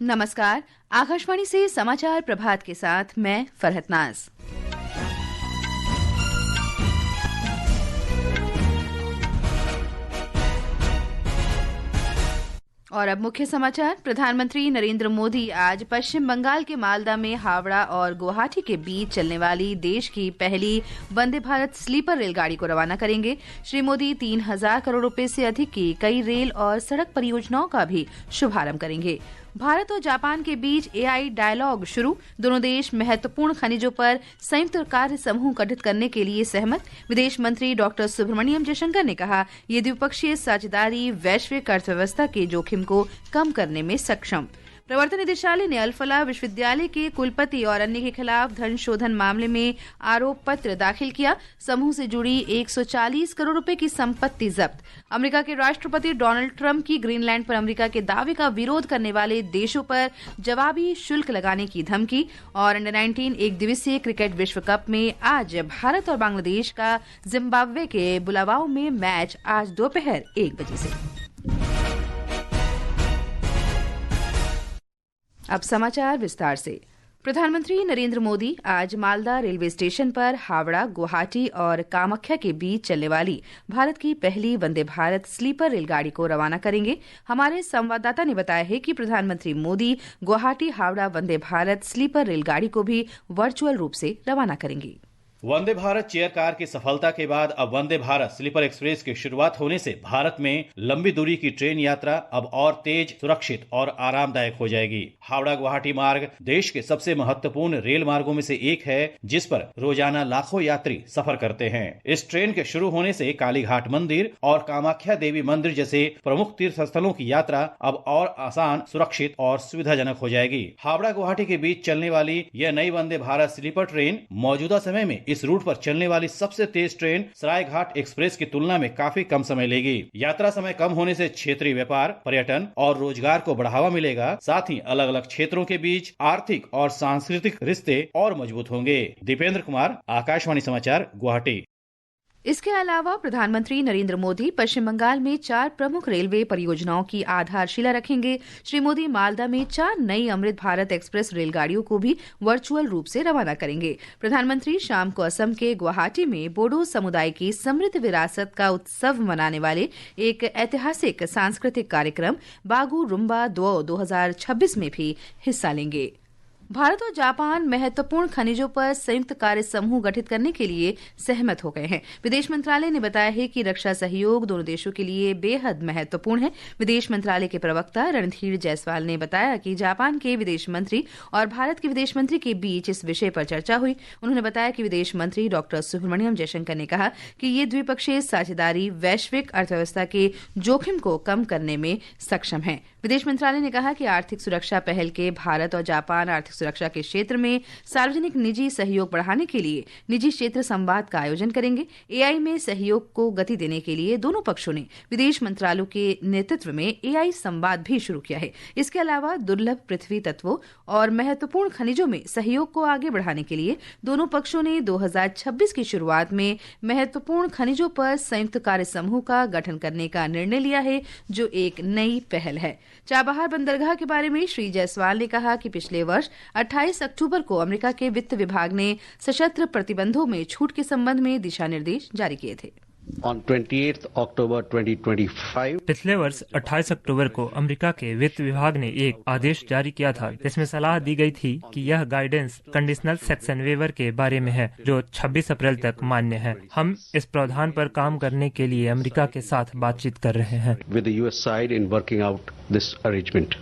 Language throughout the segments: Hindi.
नमस्कार। आकाशवाणी से समाचार प्रभात के साथ मैं फरहत नाज। और अब मुख्य समाचार। प्रधानमंत्री नरेंद्र मोदी आज पश्चिम बंगाल के मालदा में हावड़ा और गुवाहाटी के बीच चलने वाली देश की पहली वंदे भारत स्लीपर रेलगाड़ी को रवाना करेंगे। श्री मोदी 3,000 करोड़ रुपए से अधिक की कई रेल और सड़क परियोजनाओं का भी शुभारंभ करेंगे। भारत और जापान के बीच एआई डायलॉग शुरू। दोनों देश महत्वपूर्ण खनिजों पर संयुक्त कार्य समूह गठित करने के लिए सहमत। विदेश मंत्री डॉक्टर सुब्रमण्यम जयशंकर ने कहा, ये द्विपक्षीय साझेदारी वैश्विक अर्थव्यवस्था के जोखिम को कम करने में सक्षम। प्रवर्तन निदेशालय ने अल-फलाह विश्वविद्यालय के कुलपति और अन्य के खिलाफ धन शोधन मामले में आरोप पत्र दाखिल किया। समूह से जुड़ी 140 करोड़ रुपए की संपत्ति जब्त। अमेरिका के राष्ट्रपति डोनाल्ड ट्रंप की ग्रीनलैंड पर अमेरिका के दावे का विरोध करने वाले देशों पर जवाबी शुल्क लगाने की धमकी। और अंडर 19 एक दिवसीय क्रिकेट विश्व कप में आज भारत और बांग्लादेश का जिम्बाब्वे के बुलावाओ में मैच आज दोपहर 1 बजे से। अब समाचार विस्तार से। प्रधानमंत्री नरेंद्र मोदी आज मालदा रेलवे स्टेशन पर हावड़ा, गुवाहाटी और कामाख्या के बीच चलने वाली भारत की पहली वंदे भारत स्लीपर रेलगाड़ी को रवाना करेंगे। हमारे संवाददाता ने बताया है कि प्रधानमंत्री मोदी गुवाहाटी हावड़ा वंदे भारत स्लीपर रेलगाड़ी को भी वर्चुअल रूप से रवाना करेंगे। वंदे भारत चेयर कार की सफलता के बाद अब वंदे भारत स्लीपर एक्सप्रेस की शुरुआत होने से भारत में लंबी दूरी की ट्रेन यात्रा अब और तेज, सुरक्षित और आरामदायक हो जाएगी। हावड़ा गुवाहाटी मार्ग देश के सबसे महत्वपूर्ण रेल मार्गों में से एक है, जिस पर रोजाना लाखों यात्री सफर करते हैं। इस ट्रेन के शुरू होने से कालीघाट मंदिर और कामाख्या देवी मंदिर जैसे प्रमुख तीर्थ स्थलों की यात्रा अब और आसान, सुरक्षित और सुविधाजनक हो जाएगी। हावड़ा गुवाहाटी के बीच चलने वाली यह नई वंदे भारत स्लीपर ट्रेन मौजूदा समय में इस रूट पर चलने वाली सबसे तेज ट्रेन सरायघाट एक्सप्रेस की तुलना में काफी कम समय लेगी। यात्रा समय कम होने से क्षेत्रीय व्यापार, पर्यटन और रोजगार को बढ़ावा मिलेगा। साथ ही अलग अलग क्षेत्रों के बीच आर्थिक और सांस्कृतिक रिश्ते और मजबूत होंगे। दीपेंद्र कुमार, आकाशवाणी समाचार, गुवाहाटी। इसके अलावा प्रधानमंत्री नरेंद्र मोदी पश्चिम बंगाल में 4 प्रमुख रेलवे परियोजनाओं की आधारशिला रखेंगे। श्री मोदी मालदा में 4 नई अमृत भारत एक्सप्रेस रेलगाड़ियों को भी वर्चुअल रूप से रवाना करेंगे। प्रधानमंत्री शाम को असम के गुवाहाटी में बोडो समुदाय की समृद्ध विरासत का उत्सव मनाने वाले एक ऐतिहासिक सांस्कृतिक कार्यक्रम बागु रुम्बा द्वो 2026 में भी हिस्सा लेंगे। भारत और जापान महत्वपूर्ण खनिजों पर संयुक्त कार्य समूह गठित करने के लिए सहमत हो गए हैं। विदेश मंत्रालय ने बताया है कि रक्षा सहयोग दोनों देशों के लिए बेहद महत्वपूर्ण है। विदेश मंत्रालय के प्रवक्ता रणधीर जायसवाल ने बताया कि जापान के विदेश मंत्री और भारत के विदेश मंत्री के बीच इस विषय पर चर्चा हुई। उन्होंने बताया कि विदेश मंत्री डॉक्टर सुब्रमण्यम जयशंकर ने कहा कि ये द्विपक्षीय साझेदारी वैश्विक अर्थव्यवस्था के जोखिम को कम करने में सक्षम है। विदेश मंत्रालय ने कहा कि आर्थिक सुरक्षा पहल के भारत और जापान आर्थिक सुरक्षा के क्षेत्र में सार्वजनिक निजी सहयोग बढ़ाने के लिए निजी क्षेत्र संवाद का आयोजन करेंगे। एआई में सहयोग को गति देने के लिए दोनों पक्षों ने विदेश मंत्रालयों के नेतृत्व में एआई संवाद भी शुरू किया है। इसके अलावा दुर्लभ पृथ्वी तत्वों और महत्वपूर्ण खनिजों में सहयोग को आगे बढ़ाने के लिए दोनों पक्षों ने 2026 की शुरुआत में महत्वपूर्ण खनिजों पर संयुक्त कार्य समूह का गठन करने का निर्णय लिया है, जो एक नई पहल है। चाबहार बंदरगाह के बारे में श्री जायसवाल ने कहा कि पिछले वर्ष 28 अक्टूबर को अमेरिका के वित्त विभाग ने सशस्त्र प्रतिबंधों में छूट के संबंध में दिशा निर्देश जारी किए थे। On 28th October 2025, पिछले वर्ष 28 अक्टूबर को अमेरिका के वित्त विभाग ने एक आदेश जारी किया था, जिसमें सलाह दी गई थी कि यह गाइडेंस कंडीशनल सेक्शन वेवर के बारे में है, जो 26 अप्रैल तक मान्य है। हम इस प्रावधान पर काम करने के लिए अमेरिका के साथ बातचीत कर रहे हैं। with the US side in working out this arrangement.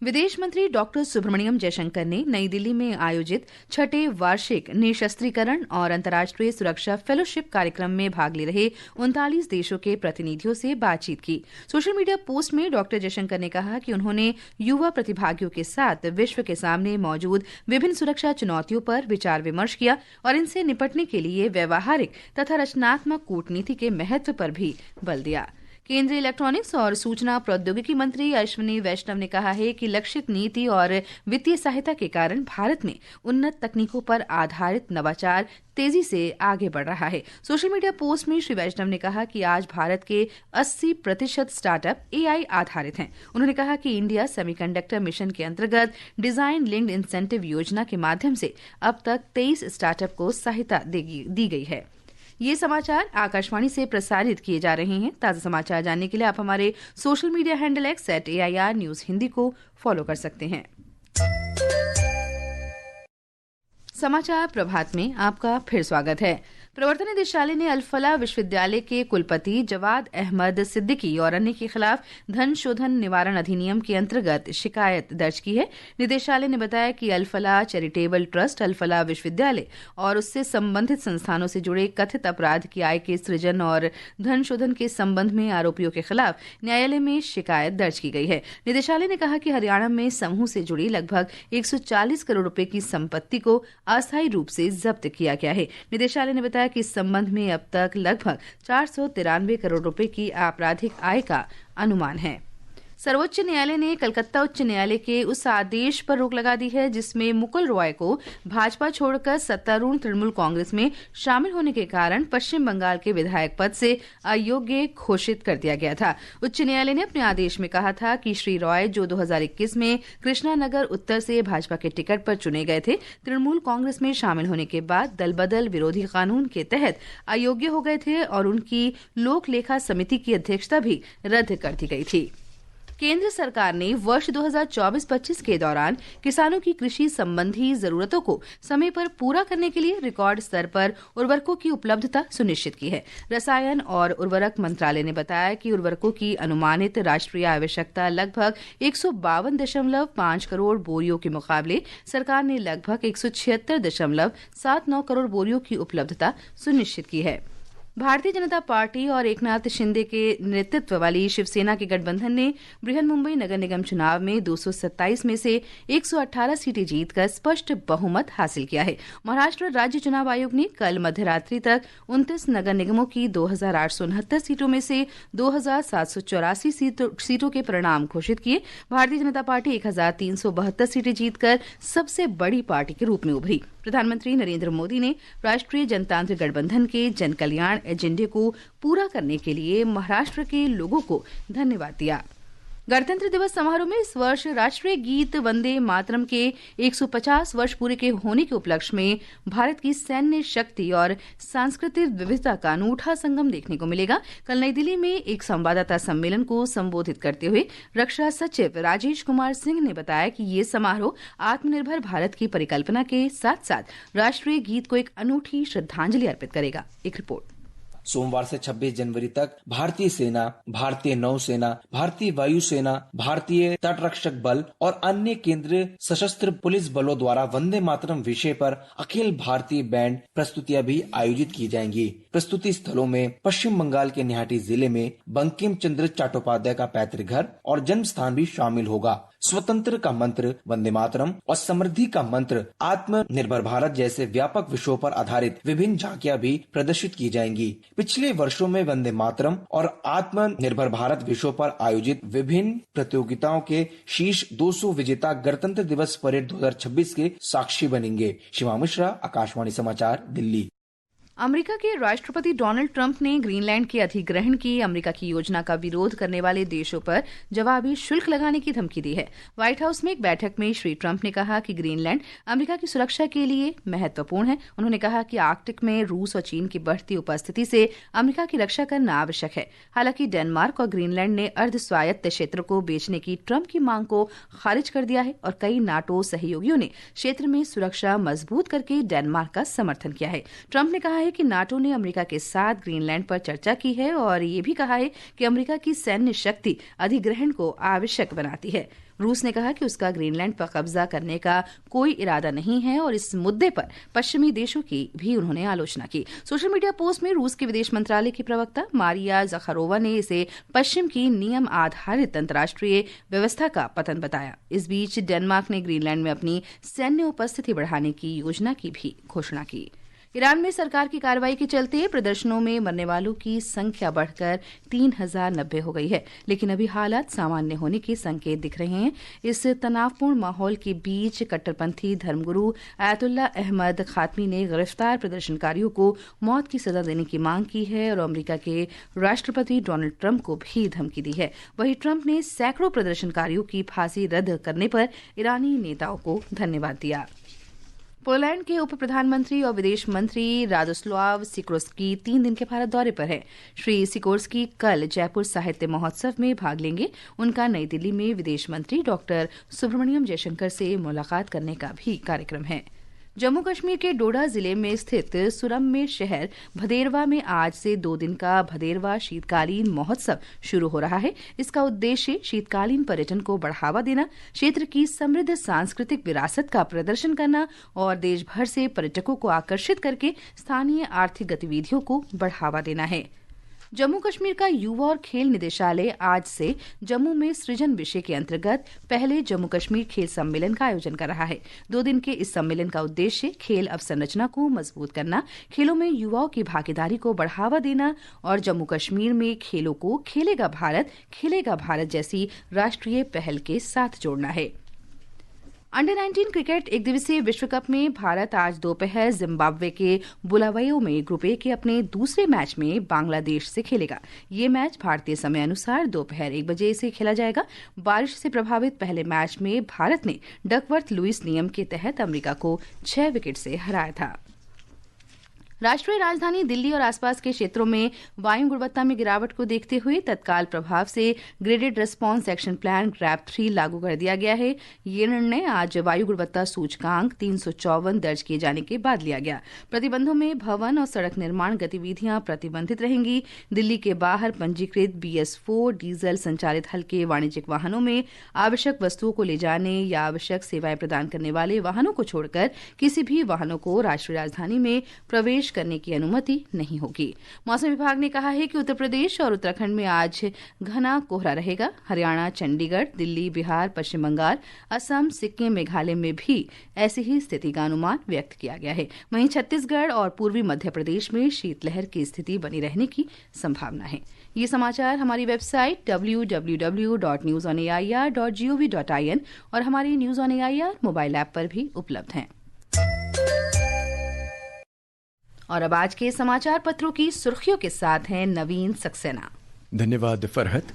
विदेश मंत्री डॉक्टर सुब्रमण्यम जयशंकर ने नई दिल्ली में आयोजित 6ठे वार्षिक निशस्त्रीकरण और अंतर्राष्ट्रीय सुरक्षा फेलोशिप कार्यक्रम में भाग ले रहे 39 देशों के प्रतिनिधियों से बातचीत की। सोशल मीडिया पोस्ट में डॉक्टर जयशंकर ने कहा कि उन्होंने युवा प्रतिभागियों के साथ विश्व के सामने मौजूद विभिन्न सुरक्षा चुनौतियों पर विचार विमर्श किया और इनसे निपटने के लिए व्यावहारिक तथा रचनात्मक कूटनीति के महत्व पर भी बल दिया। केंद्रीय इलेक्ट्रॉनिक्स और सूचना प्रौद्योगिकी मंत्री अश्विनी वैष्णव ने कहा है कि लक्षित नीति और वित्तीय सहायता के कारण भारत में उन्नत तकनीकों पर आधारित नवाचार तेजी से आगे बढ़ रहा है। सोशल मीडिया पोस्ट में श्री वैष्णव ने कहा कि आज भारत के 80% स्टार्टअप एआई आधारित हैं। उन्होंने कहा कि इंडिया सेमीकंडक्टर मिशन के अंतर्गत डिजाइन लिंक्ड इंसेंटिव योजना के माध्यम से अब तक 23 स्टार्टअप को सहायता दी गई है। ये समाचार आकाशवाणी से प्रसारित किए जा रहे हैं। ताजा समाचार जानने के लिए आप हमारे social media handle @AIR news Hindi को फॉलो कर सकते हैं। समाचार प्रभात में आपका फिर स्वागत है। प्रवर्तन निदेशालय ने अल-फलाह विश्वविद्यालय के कुलपति जवाद अहमद सिद्दीकी और अन्य के खिलाफ धन शोधन निवारण अधिनियम के अंतर्गत शिकायत दर्ज की है। निदेशालय ने बताया कि अल-फलाह चैरिटेबल ट्रस्ट, अल-फलाह विश्वविद्यालय और उससे संबंधित संस्थानों से जुड़े कथित अपराध की आय के सृजन और धन शोधन के संबंध में आरोपियों के खिलाफ न्यायालय में शिकायत दर्ज की गई है। निदेशालय ने कहा कि हरियाणा में समूह से जुड़ी लगभग 140 करोड़ रुपए की संपत्ति को अस्थायी रूप से जब्त किया गया है। निदेशालय ने बताया कि इस संबंध में अब तक लगभग 493 करोड़ रुपए की आपराधिक आय का अनुमान है। सर्वोच्च न्यायालय ने कलकत्ता उच्च न्यायालय के उस आदेश पर रोक लगा दी है जिसमें मुकुल रॉय को भाजपा छोड़कर सत्तारूढ़ तृणमूल कांग्रेस में शामिल होने के कारण पश्चिम बंगाल के विधायक पद से अयोग्य घोषित कर दिया गया था। उच्च न्यायालय ने अपने आदेश में कहा था कि श्री रॉय, जो 2021 में कृष्णानगर उत्तर से भाजपा के टिकट पर चुने गए थे, तृणमूल कांग्रेस में शामिल होने के बाद दल बदल विरोधी कानून के तहत अयोग्य हो गए थे और उनकी लोक लेखा समिति की अध्यक्षता भी रद्द कर दी गई थी। केंद्र सरकार ने वर्ष 2024-25 के दौरान किसानों की कृषि संबंधी जरूरतों को समय पर पूरा करने के लिए रिकॉर्ड स्तर पर उर्वरकों की उपलब्धता सुनिश्चित की है। रसायन और उर्वरक मंत्रालय ने बताया कि उर्वरकों की अनुमानित राष्ट्रीय आवश्यकता लगभग 152.5 करोड़ बोरियों के मुकाबले सरकार ने लगभग 176.79 करोड़ बोरियों की उपलब्धता सुनिश्चित की है। भारतीय जनता पार्टी और एकनाथ शिंदे के नेतृत्व वाली शिवसेना के गठबंधन ने बृहन्मुंबई नगर निगम चुनाव में 227 में से 118 सीटें जीतकर स्पष्ट बहुमत हासिल किया है। महाराष्ट्र राज्य चुनाव आयोग ने कल मध्यरात्रि तक 29 नगर निगमों की 2869 सीटों में से 2784 सीटों के परिणाम घोषित किए। भारतीय जनता पार्टी 1372 सीटें जीतकर सबसे बड़ी पार्टी के रूप में उभरी। प्रधानमंत्री नरेंद्र मोदी ने राष्ट्रीय जनतांत्रिक गठबंधन के जन कल्याण एजेंडे को पूरा करने के लिए महाराष्ट्र के लोगों को धन्यवाद दिया। गणतंत्र दिवस समारोह में इस वर्ष राष्ट्रीय गीत वंदे मातरम के 150 वर्ष पूरे के होने के उपलक्ष्य में भारत की सैन्य शक्ति और सांस्कृतिक विविधता का अनूठा संगम देखने को मिलेगा। कल नई दिल्ली में एक संवाददाता सम्मेलन को संबोधित करते हुए रक्षा सचिव राजेश कुमार सिंह ने बताया कि ये समारोह आत्मनिर्भर भारत की परिकल्पना के साथ साथ राष्ट्रीय गीत को एक अनूठी श्रद्धांजलि अर्पित करेगा। एक रिपोर्ट। सोमवार से 26 जनवरी तक भारतीय सेना, भारतीय नौसेना, भारतीय वायुसेना, भारतीय तटरक्षक बल और अन्य केंद्रीय सशस्त्र पुलिस बलों द्वारा वंदे मातरम विषय पर अखिल भारतीय बैंड प्रस्तुतियां भी आयोजित की जाएंगी। प्रस्तुति स्थलों में पश्चिम बंगाल के निहाटी जिले में बंकिम चंद्र चट्टोपाध्याय का पैतृक घर और जन्म स्थान भी शामिल होगा। स्वतंत्र का मंत्र वंदे मातरम और समृद्धि का मंत्र आत्मनिर्भर भारत जैसे व्यापक विषयों पर आधारित विभिन्न झांकियां भी प्रदर्शित की जाएंगी। पिछले वर्षों में वंदे मातरम और आत्मनिर्भर भारत विषयों पर आयोजित विभिन्न प्रतियोगिताओं के शीर्ष 200 विजेता गणतंत्र दिवस परेड 2026 के साक्षी बनेंगे। शिवा मिश्रा, आकाशवाणी समाचार, दिल्ली। अमेरिका के राष्ट्रपति डोनाल्ड ट्रंप ने ग्रीनलैंड के अधिग्रहण की अमेरिका की योजना का विरोध करने वाले देशों पर जवाबी शुल्क लगाने की धमकी दी है। व्हाइट हाउस में एक बैठक में श्री ट्रंप ने कहा कि ग्रीनलैंड अमेरिका की सुरक्षा के लिए महत्वपूर्ण है। उन्होंने कहा कि आर्कटिक में रूस और चीन की बढ़ती उपस्थिति से अमेरिका की रक्षा करना आवश्यक है। हालांकि डेनमार्क और ग्रीनलैंड ने अर्ध स्वायत्त क्षेत्र को बेचने की ट्रंप की मांग को खारिज कर दिया है और कई नाटो सहयोगियों ने क्षेत्र में सुरक्षा मजबूत करके डेनमार्क का समर्थन किया है। ट्रंप ने कहा है कि नाटो ने अमेरिका के साथ ग्रीनलैंड पर चर्चा की है और ये भी कहा है कि अमेरिका की सैन्य शक्ति अधिग्रहण को आवश्यक बनाती है। रूस ने कहा कि उसका ग्रीनलैंड पर कब्जा करने का कोई इरादा नहीं है और इस मुद्दे पर पश्चिमी देशों की भी उन्होंने आलोचना की। सोशल मीडिया पोस्ट में रूस के विदेश मंत्रालय की प्रवक्ता मारिया ज़खारोवा ने इसे पश्चिम की नियम आधारित अंतर्राष्ट्रीय व्यवस्था का पतन बताया। इस बीच डेनमार्क ने ग्रीनलैंड में अपनी सैन्य उपस्थिति बढ़ाने की योजना की भी घोषणा की। ईरान में सरकार की कार्रवाई के चलते प्रदर्शनों में मरने वालों की संख्या बढ़कर 3090 हो गई है, लेकिन अभी हालात सामान्य होने के संकेत दिख रहे हैं। इस तनावपूर्ण माहौल के बीच कट्टरपंथी धर्मगुरु आयतुल्ला अहमद खातमी ने गिरफ्तार प्रदर्शनकारियों को मौत की सजा देने की मांग की है और अमेरिका के राष्ट्रपति डोनाल्ड ट्रंप को भी धमकी दी है। वहीं ट्रंप ने सैकड़ों प्रदर्शनकारियों की फांसी रद्द करने पर ईरानी नेताओं को धन्यवाद दिया। पोलैंड के उप प्रधानमंत्री और विदेश मंत्री रादोस्लाव सिकोर्स्की 3 दिन के भारत दौरे पर हैं। श्री सिकोर्स्की कल जयपुर साहित्य महोत्सव में भाग लेंगे। उनका नई दिल्ली में विदेश मंत्री डॉक्टर सुब्रमण्यम जयशंकर से मुलाकात करने का भी कार्यक्रम है। जम्मू कश्मीर के डोडा जिले में स्थित सुरम्य शहर भदेरवा में आज से 2 दिन का भदेरवा शीतकालीन महोत्सव शुरू हो रहा है। इसका उद्देश्य शीतकालीन पर्यटन को बढ़ावा देना, क्षेत्र की समृद्ध सांस्कृतिक विरासत का प्रदर्शन करना और देश भर से पर्यटकों को आकर्षित करके स्थानीय आर्थिक गतिविधियों को बढ़ावा देना है। जम्मू कश्मीर का युवा और खेल निदेशालय आज से जम्मू में सृजन विषय के अंतर्गत पहले जम्मू कश्मीर खेल सम्मेलन का आयोजन कर रहा है। 2 दिन के इस सम्मेलन का उद्देश्य खेल अवसंरचना को मजबूत करना, खेलों में युवाओं की भागीदारी को बढ़ावा देना और जम्मू कश्मीर में खेलों को खेलेगा भारत जैसी राष्ट्रीय पहल के साथ जोड़ना है। अंडर 19 क्रिकेट एक दिवसीय विश्व कप में भारत आज दोपहर जिम्बाब्वे के बुलावायो में ग्रुप ए के अपने दूसरे मैच में बांग्लादेश से खेलेगा। ये मैच भारतीय समय अनुसार दोपहर 1 बजे से खेला जाएगा। बारिश से प्रभावित पहले मैच में भारत ने डकवर्थ लुईस नियम के तहत अमेरिका को 6 विकेट से हराया था। राष्ट्रीय राजधानी दिल्ली और आसपास के क्षेत्रों में वायु गुणवत्ता में गिरावट को देखते हुए तत्काल प्रभाव से graded response action plan grab 3 लागू कर दिया गया है। ये निर्णय आज वायु गुणवत्ता सूचकांक 354 दर्ज किए जाने के बाद लिया गया। प्रतिबंधों में भवन और सड़क निर्माण गतिविधियां प्रतिबंधित रहेंगी। दिल्ली के बाहर पंजीकृत BS4 डीजल संचालित हल्के वाणिज्यिक वाहनों में आवश्यक वस्तुओं को ले जाने या आवश्यक सेवाएं प्रदान करने वाले वाहनों को छोड़कर किसी भी वाहनों को राष्ट्रीय राजधानी में प्रवेश करने की अनुमति नहीं होगी। मौसम विभाग ने कहा है कि उत्तर प्रदेश और उत्तराखंड में आज घना कोहरा रहेगा। हरियाणा, चंडीगढ़, दिल्ली, बिहार, पश्चिम बंगाल, असम, सिक्किम, मेघालय में भी ऐसी ही स्थिति का अनुमान व्यक्त किया गया है। वहीं छत्तीसगढ़ और पूर्वी मध्य प्रदेश में शीतलहर की स्थिति बनी रहने की संभावना है। ये समाचार हमारी वेबसाइट www.newsonair.gov.in और हमारी news on AIR mobile app पर भी उपलब्ध हैं। और अब आज के समाचार पत्रों की सुर्खियों के साथ हैं नवीन सक्सेना। धन्यवाद फरहत।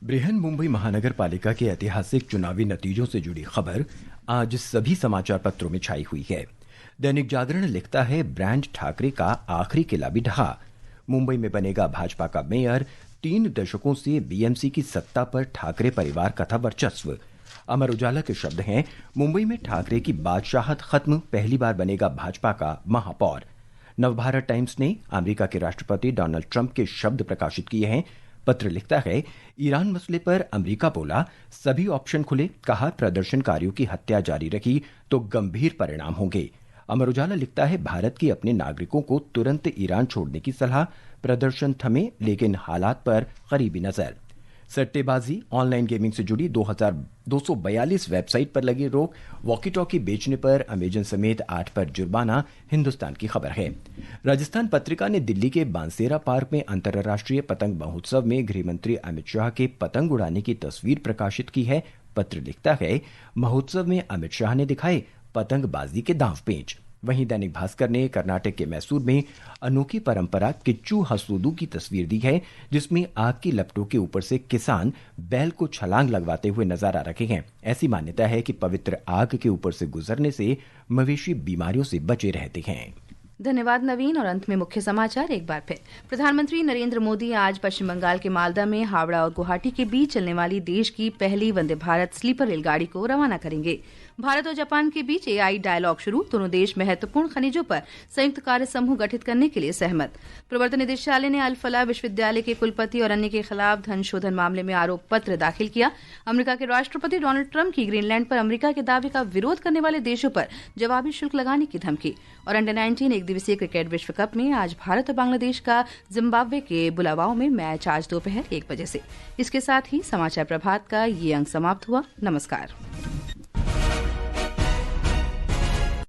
बृहन मुंबई महानगर पालिका के ऐतिहासिक चुनावी नतीजों से जुड़ी खबर आज सभी समाचार पत्रों में छाई हुई है। दैनिक जागरण लिखता है ब्रांड ठाकरे का आखिरी किला भी ढहा, मुंबई में बनेगा भाजपा का मेयर, 3 दशकों से बीएमसी की सत्ता पर ठाकरे परिवार का था वर्चस्व। अमर उजाला के शब्द हैं, मुंबई में ठाकरे की बादशाहत खत्म, पहली बार बनेगा भाजपा का महापौर। नवभारत टाइम्स ने अमेरिका के राष्ट्रपति डोनाल्ड ट्रंप के शब्द प्रकाशित किए हैं। पत्र लिखता है, ईरान मसले पर अमेरिका बोला, सभी ऑप्शन खुले, कहा प्रदर्शनकारियों की हत्या जारी रखी तो गंभीर परिणाम होंगे। अमर उजाला लिखता है, भारत के अपने नागरिकों को तुरंत ईरान छोड़ने की सलाह, प्रदर्शन थमे लेकिन हालात पर करीबी नजर। सट्टेबाजी, ऑनलाइन गेमिंग से जुड़ी 242 वेबसाइट पर लगी रोक, वॉकी टॉकी बेचने पर अमेजन समेत 8 पर जुर्माना, हिंदुस्तान की खबर है। राजस्थान पत्रिका ने दिल्ली के बांसेरा पार्क में अंतर्राष्ट्रीय पतंग महोत्सव में गृहमंत्री अमित शाह के पतंग उड़ाने की तस्वीर प्रकाशित की है। पत्र लिखता है, महोत्सव में अमित शाह ने दिखाए पतंगबाजी के दांव पेच। वहीं दैनिक भास्कर ने कर्नाटक के मैसूर में अनोखी परंपरा किच्चू हसूदू की तस्वीर दी है, जिसमें आग की लपटों के ऊपर से किसान बैल को छलांग लगवाते हुए नजर आ रहे हैं। ऐसी मान्यता है कि पवित्र आग के ऊपर से गुजरने से मवेशी बीमारियों से बचे रहते हैं। धन्यवाद नवीन। और अंत में मुख्य समाचार एक बार फिर। प्रधानमंत्री नरेंद्र मोदी आज पश्चिम बंगाल के मालदा में हावड़ा और गुवाहाटी के बीच चलने वाली देश की पहली वंदे भारत स्लीपर रेलगाड़ी को रवाना करेंगे। भारत और जापान के बीच AI डायलॉग शुरू, दोनों देश महत्वपूर्ण खनिजों पर संयुक्त कार्य समूह गठित करने के लिए सहमत। प्रवर्तन निदेशालय ने अल-फलाह विश्वविद्यालय के कुलपति और अन्य के खिलाफ धन शोधन मामले में आरोप पत्र दाखिल किया। अमेरिका के राष्ट्रपति डोनाल्ड ट्रंप की ग्रीनलैंड पर अमेरिका के दावे का विरोध करने वाले देशों पर जवाबी शुल्क लगाने की धमकी। और अंडर 19 एक दिवसीय क्रिकेट विश्व कप में आज भारत और बांग्लादेश का जिम्बाब्वे के बुलावाओ में मैच आज दोपहर 1 बजे से। इसके साथ ही समाचार प्रभात का ये अंक समाप्त हुआ। नमस्कार।